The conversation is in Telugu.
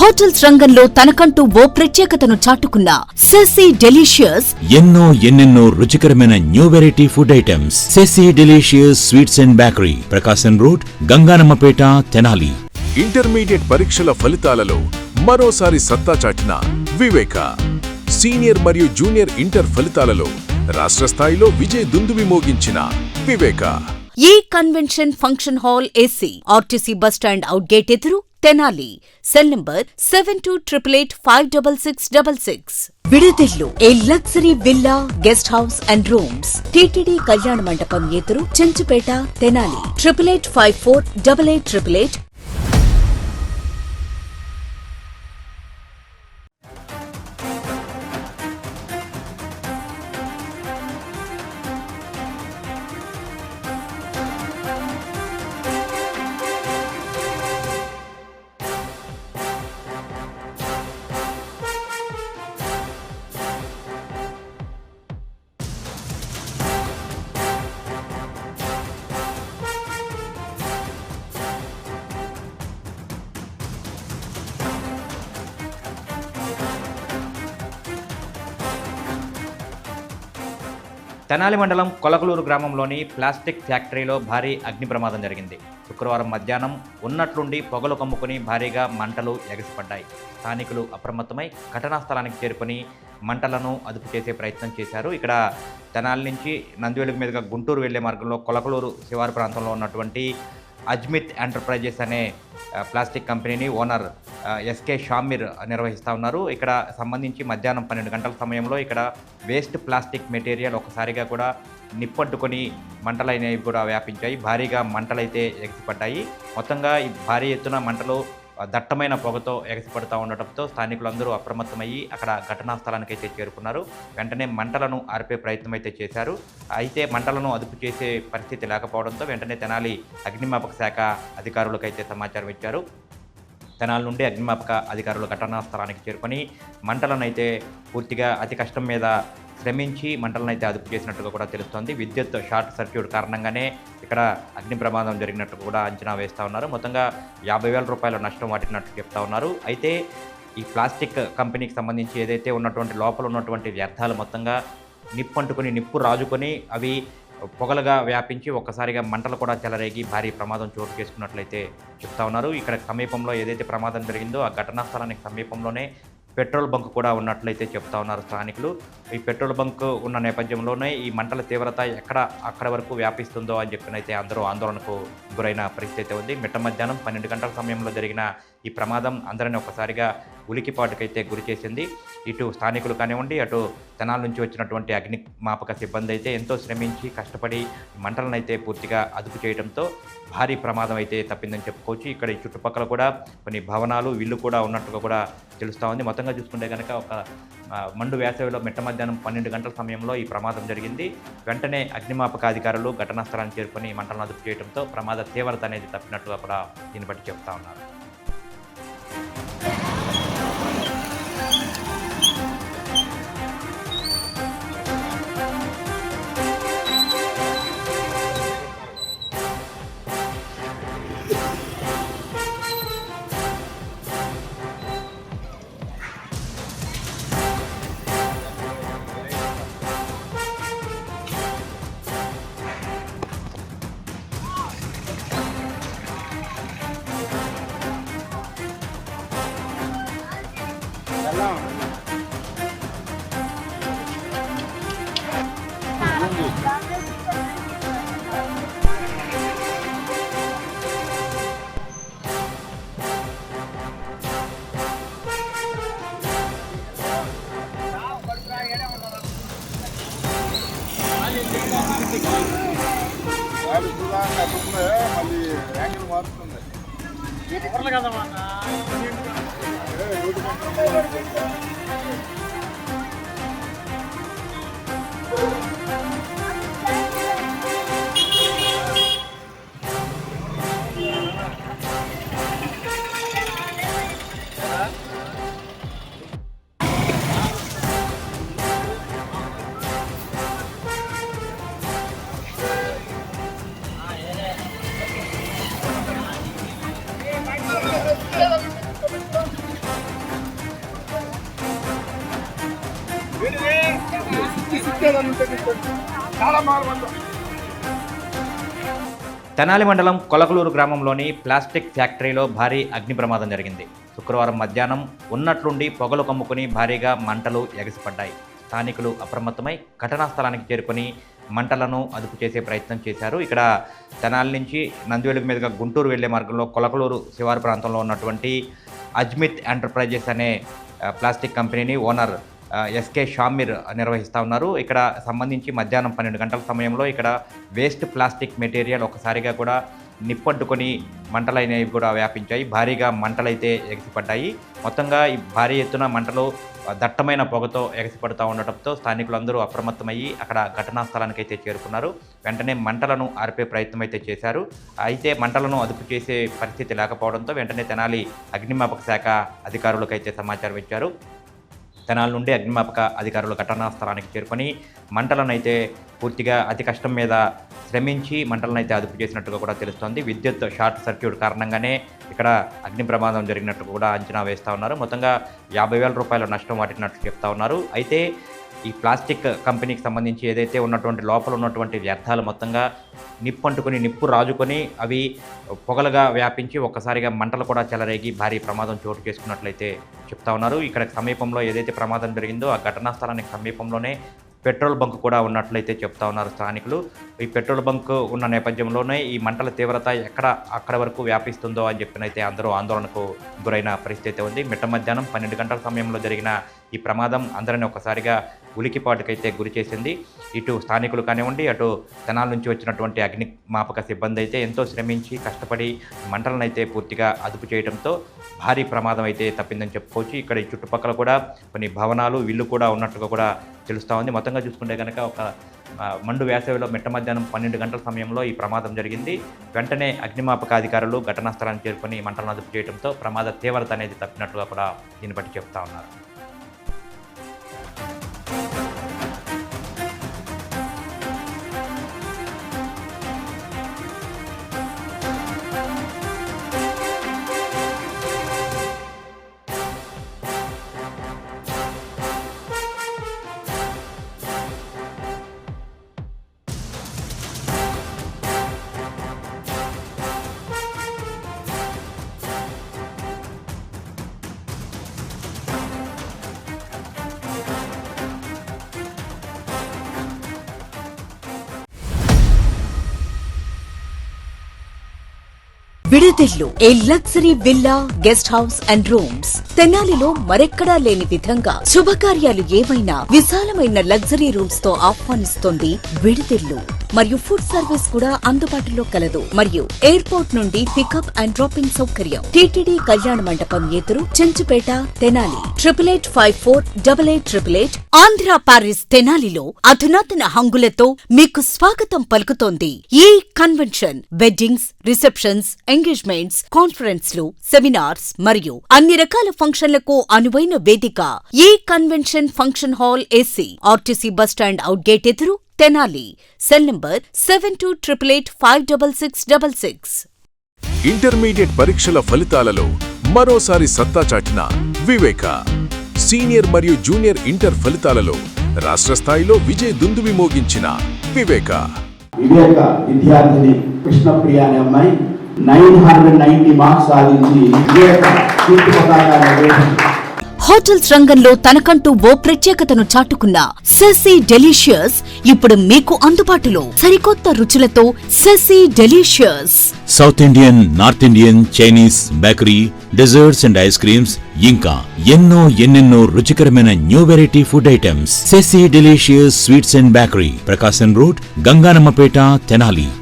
హోటల్స్ రంగంలో తనకంటూ ఓ ప్రత్యేకతను చాటుకున్న సెసి డెలిషియస్ ఎన్నెన్నో రుచికరమైన న్యూ వెరైటీ ఫుడ్ ఐటమ్స్. సెసి delicious sweets and bakery, Prakasam road, Ganganammapeta, Tenali. Intermediate పరీక్షల ఫలితాలలో మరోసారి సత్తా చాటిన వివేక. సీనియర్ మరియు జూనియర్ ఇంటర్ ఫలితాలలో రాష్ట్ర స్థాయిలో విజయ దుందుబి మోగించిన వివేక. ఈ convention function hall AC, RTC bus stand out gate ఎదురు, తెనాలి. Cell number 7288856666. విడుదిల్లు, A luxury villa, guest house and rooms. TTD Kalyana Mandapam ఎదురు, చెంచుపేట, తెనాలి. 8854888888. తెనాలి మండలం కొలకలూరు గ్రామంలోని ప్లాస్టిక్ ఫ్యాక్టరీలో భారీ అగ్ని ప్రమాదం జరిగింది. శుక్రవారం మధ్యాహ్నం ఉన్నట్లుండి పొగలు కమ్ముకుని భారీగా మంటలు ఎగసిపడ్డాయి. స్థానికులు అప్రమత్తమై ఘటనా స్థలానికి చేరుకుని మంటలను అదుపు చేసే ప్రయత్నం చేశారు. ఇక్కడ తెనాలి నుంచి నందివెలుగు మీదుగా గుంటూరు వెళ్లే మార్గంలో కొలకలూరు శివారు ప్రాంతంలో ఉన్నటువంటి అజ్మిత్ ఎంటర్ప్రైజెస్ అనే ప్లాస్టిక్ కంపెనీని ఓనర్ ఎస్కే షామీర్ నిర్వహిస్తూ ఉన్నారు. ఇక్కడ సంబంధించి మధ్యాహ్నం 12 గంటల సమయంలో ఇక్కడ వేస్ట్ ప్లాస్టిక్ మెటీరియల్ ఒకసారిగా కూడా నిప్పంటుకొని మంటలైనవి కూడా వ్యాపించాయి. భారీగా మంటలైతే ఎగసిపడ్డాయి. మొత్తంగా ఈ భారీ ఎత్తున మంటలు దట్టమైన పొగతో ఎగసిపడుతూ ఉండటంతో స్థానికులందరూ అప్రమత్తమయ్యి అక్కడ ఘటనా స్థలానికి అయితే చేరుకున్నారు. వెంటనే మంటలను ఆర్పే ప్రయత్నం అయితే చేశారు. అయితే మంటలను అదుపు చేసే పరిస్థితి లేకపోవడంతో వెంటనే తెనాలి అగ్నిమాపక శాఖ అధికారులకు అయితే సమాచారం ఇచ్చారు. తెనాలి నుండి అగ్నిమాపక అధికారులు ఘటనా స్థలానికి చేరుకొని మంటలను అయితే పూర్తిగా అతి కష్టం మీద శ్రమించి మంటలను అయితే అదుపు చేసినట్టుగా కూడా తెలుస్తోంది. విద్యుత్ షార్ట్ సర్క్యూట్ కారణంగానే ఇక్కడ అగ్ని ప్రమాదం జరిగినట్టు కూడా అంచనా వేస్తూ ఉన్నారు. మొత్తంగా 50,000 రూపాయల నష్టం వాటినట్టు చెప్తా ఉన్నారు. అయితే ఈ ప్లాస్టిక్ కంపెనీకి సంబంధించి ఏదైతే ఉన్నటువంటి లోపల ఉన్నటువంటి వ్యర్థాలు మొత్తంగా నిప్పు రాజుకొని అవి పొగలుగా వ్యాపించి ఒక్కసారిగా మంటలు కూడా చెలరేగి భారీ ప్రమాదం చోటు చేసుకున్నట్లయితే చెప్తా ఉన్నారు. ఇక్కడ సమీపంలో ఏదైతే ప్రమాదం జరిగిందో ఆ ఘటనా స్థలానికి సమీపంలోనే పెట్రోల్ బంక్ కూడా ఉన్నట్లయితే చెప్తా ఉన్నారు స్థానికులు. ఈ పెట్రోల్ బంక్ ఉన్న నేపథ్యంలోనే ఈ మంటల తీవ్రత అక్కడ వరకు వ్యాపిస్తుందో అని చెప్పినైతే అందరూ ఆందోళనకు గురైన పరిస్థితి ఉంది. మిట్ట మధ్యాహ్నం 12 గంటల సమయంలో జరిగిన ఈ ప్రమాదం అందరినీ ఒకసారిగా ఉలికిపాటుకైతే గురి చేసింది. ఇటు స్థానికులు కానివ్వండి, అటు తెనాలి నుంచి వచ్చినటువంటి అగ్నిమాపక సిబ్బంది అయితే ఎంతో శ్రమించి కష్టపడి మంటలను అయితే పూర్తిగా అదుపు చేయడంతో భారీ ప్రమాదం అయితే తప్పిందని చెప్పుకోవచ్చు. ఇక్కడ ఈ చుట్టుపక్కల కూడా కొన్ని భవనాలు, ఇల్లు కూడా ఉన్నట్టుగా కూడా తెలుస్తూ ఉంది. మొత్తంగా చూసుకుంటే కనుక ఒక మండు వేసవిలో మిట్ట మధ్యాహ్నం 12 గంటల సమయంలో ఈ ప్రమాదం జరిగింది. వెంటనే అగ్నిమాపక అధికారులు ఘటనా స్థలానికి చేరుకొని మంటలను అదుపు చేయడంతో ప్రమాద తీవ్రత అనేది తప్పినట్టుగా కూడా దీన్ని బట్టి చెప్తా ఉన్నారు. మళ్ళీ యాంగిల్ మారుతుంది కదా చాలా బాగుంది. తెనాలి మండలం కొలకలూరు గ్రామంలోని ప్లాస్టిక్ ఫ్యాక్టరీలో భారీ అగ్ని ప్రమాదం జరిగింది. శుక్రవారం మధ్యాహ్నం ఉన్నట్లుండి పొగలు కమ్ముకుని భారీగా మంటలు ఎగసిపడ్డాయి. స్థానికులు అప్రమత్తమై ఘటనా స్థలానికి చేరుకొని మంటలను అదుపు చేసే ప్రయత్నం చేశారు. ఇక్కడ తెనాలి నుంచి నందివెలుగు మీదుగా గుంటూరు వెళ్లే మార్గంలో కొలకలూరు శివారు ప్రాంతంలో ఉన్నటువంటి అజ్మిత్ ఎంటర్ప్రైజెస్ అనే ప్లాస్టిక్ కంపెనీని ఓనర్ ఎస్కే షామీర్ నిర్వహిస్తూ ఉన్నారు. ఇక్కడ సంబంధించి మధ్యాహ్నం 12 గంటల సమయంలో ఇక్కడ వేస్ట్ ప్లాస్టిక్ మెటీరియల్ ఒకసారిగా కూడా నిప్పంటుకొని మంటలైనవి కూడా వ్యాపించాయి. భారీగా మంటలైతే ఎగసిపడ్డాయి. మొత్తంగా ఈ భారీ ఎత్తున మంటలు దట్టమైన పొగతో ఎగసిపడుతూ ఉండటంతో స్థానికులందరూ అప్రమత్తమయ్యి అక్కడ ఘటనా స్థలానికి అయితే చేరుకున్నారు. వెంటనే మంటలను ఆర్పే ప్రయత్నం అయితే చేశారు. అయితే మంటలను అదుపు చేసే పరిస్థితి లేకపోవడంతో వెంటనే తెనాలి అగ్నిమాపక శాఖ అధికారులకు అయితే సమాచారం ఇచ్చారు. తెనాలి నుండి అగ్నిమాపక అధికారులు ఘటనా స్థలానికి చేరుకొని మంటలను అయితే పూర్తిగా అతి కష్టం మీద శ్రమించి మంటలను అయితే అదుపు చేసినట్టుగా కూడా తెలుస్తోంది. విద్యుత్ షార్ట్ సర్క్యూట్ కారణంగానే ఇక్కడ అగ్ని ప్రమాదం జరిగినట్టు కూడా అంచనా వేస్తూ ఉన్నారు. మొత్తంగా 50,000 రూపాయల నష్టం వాటినట్టు చెప్తా ఉన్నారు. అయితే ఈ ప్లాస్టిక్ కంపెనీకి సంబంధించి ఏదైతే ఉన్నటువంటి లోపల ఉన్నటువంటి వ్యర్థాలు మొత్తంగా నిప్పంటుకొని నిప్పు రాజుకొని అవి పొగలుగా వ్యాపించి ఒక్కసారిగా మంటలు కూడా చెలరేగి భారీ ప్రమాదం చోటు చేసుకున్నట్లయితే చెప్తా ఉన్నారు. ఇక్కడ సమీపంలో ఏదైతే ప్రమాదం జరిగిందో ఆ ఘటనా స్థలానికి సమీపంలోనే పెట్రోల్ బంక్ కూడా ఉన్నట్లయితే చెప్తా ఉన్నారు స్థానికులు. ఈ పెట్రోల్ బంక్ ఉన్న నేపథ్యంలోనే ఈ మంటల తీవ్రత అక్కడ వరకు వ్యాపిస్తుందో అని చెప్పినైతే అందరూ ఆందోళనకు గురైన పరిస్థితి ఉంది. మిట్ట మధ్యాహ్నం 12 గంటల సమయంలో జరిగిన ఈ ప్రమాదం అందరినీ ఒకసారిగా ఉలికిపాటుకైతే గురి చేసింది. ఇటు స్థానికులు కానివ్వండి, అటు తెనాల నుంచి వచ్చినటువంటి అగ్నిమాపక సిబ్బంది అయితే ఎంతో శ్రమించి కష్టపడి మంటలను అయితే పూర్తిగా అదుపు చేయడంతో భారీ ప్రమాదం అయితే తప్పిందని చెప్పుకోవచ్చు. ఇక్కడ ఈ చుట్టుపక్కల కూడా కొన్ని భవనాలు ఇల్లు కూడా ఉన్నట్టుగా కూడా తెలుస్తూ ఉంది. మొత్తంగా చూసుకుంటే కనుక ఒక మండు వేసవిలో మిట్ట మధ్యాహ్నం 12 గంటల సమయంలో ఈ ప్రమాదం జరిగింది. వెంటనే అగ్నిమాపక అధికారులు ఘటనా స్థలానికి చేరుకొని మంటలను అదుపు చేయడంతో ప్రమాద తీవ్రత అనేది తప్పినట్టుగా కూడా దీన్ని బట్టి చెప్తా ఉన్నారు. విడుదెల్లు A luxury villa guest house and rooms తెనాలిలో మరెక్కడా లేని విధంగా శుభకార్యాలు ఏమైనా విశాలమైన లగ్జరీ రూమ్స్ తో ఆహ్వానిస్తోంది విడుదెల్లు. మరియు ఫుడ్ సర్వీస్ కూడా అందుబాటులో కలదు. మరియు ఎయిర్పోర్ట్ నుండి పికప్ అండ్ డ్రాపింగ్ సౌకర్యం. టీటీడీ కళ్యాణ మండపం ఎదురు చెంచుపేట తెనాలి 88548888. ఆంధ్ర పారిస్ తెనాలిలో అధునాతన హంగులతో మీకు స్వాగతం పలుకుతోంది ఈ కన్వెన్షన్. వెడ్డింగ్స్, రిసెప్షన్స్, ఎంగేజ్మెంట్స్, కాన్ఫరెన్స్లు, సెమినార్స్ మరియు అన్ని రకాల ఫంక్షన్లకు అనువైన వేదిక ఈ convention function hall AC. RTC bus stand out gate ఎదురు తెనాలి. Cell number 7288856666. ఇంటర్మీడియట్ పరీక్షల ఫలితాలలో మరోసారి సత్తా చాటిన వివేక. సీనియర్ మరియు జూనియర్ ఇంటర్ ఫలితాలలో రాష్ట్ర స్థాయిలో విజయ దుందుబి మోగించిన వివేక విద్యార్థిని కృష్ణప్రియ అనే అమ్మాయి 990 మార్క్స్ సాధించి వివేక కీర్తి పతాకాన్ని. హోటల్స్ రంగంలో తనకంటూ ఓ ప్రత్యేకతను చాటుకున్న సెసీ డెలీషియస్ ఇప్పుడు మీకు అందుబాటులో. సరికొత్త రుచులతో సెసీ delicious. South Indian, north Indian, Chinese, bakery, desserts and ice creams ఇంకా ఎన్నెన్నో రుచికరమైన న్యూ వెరైటీ ఫుడ్ ఐటమ్స్. సెసీ delicious sweets and bakery, Prakasam road, Ganganammapeta, Tenali.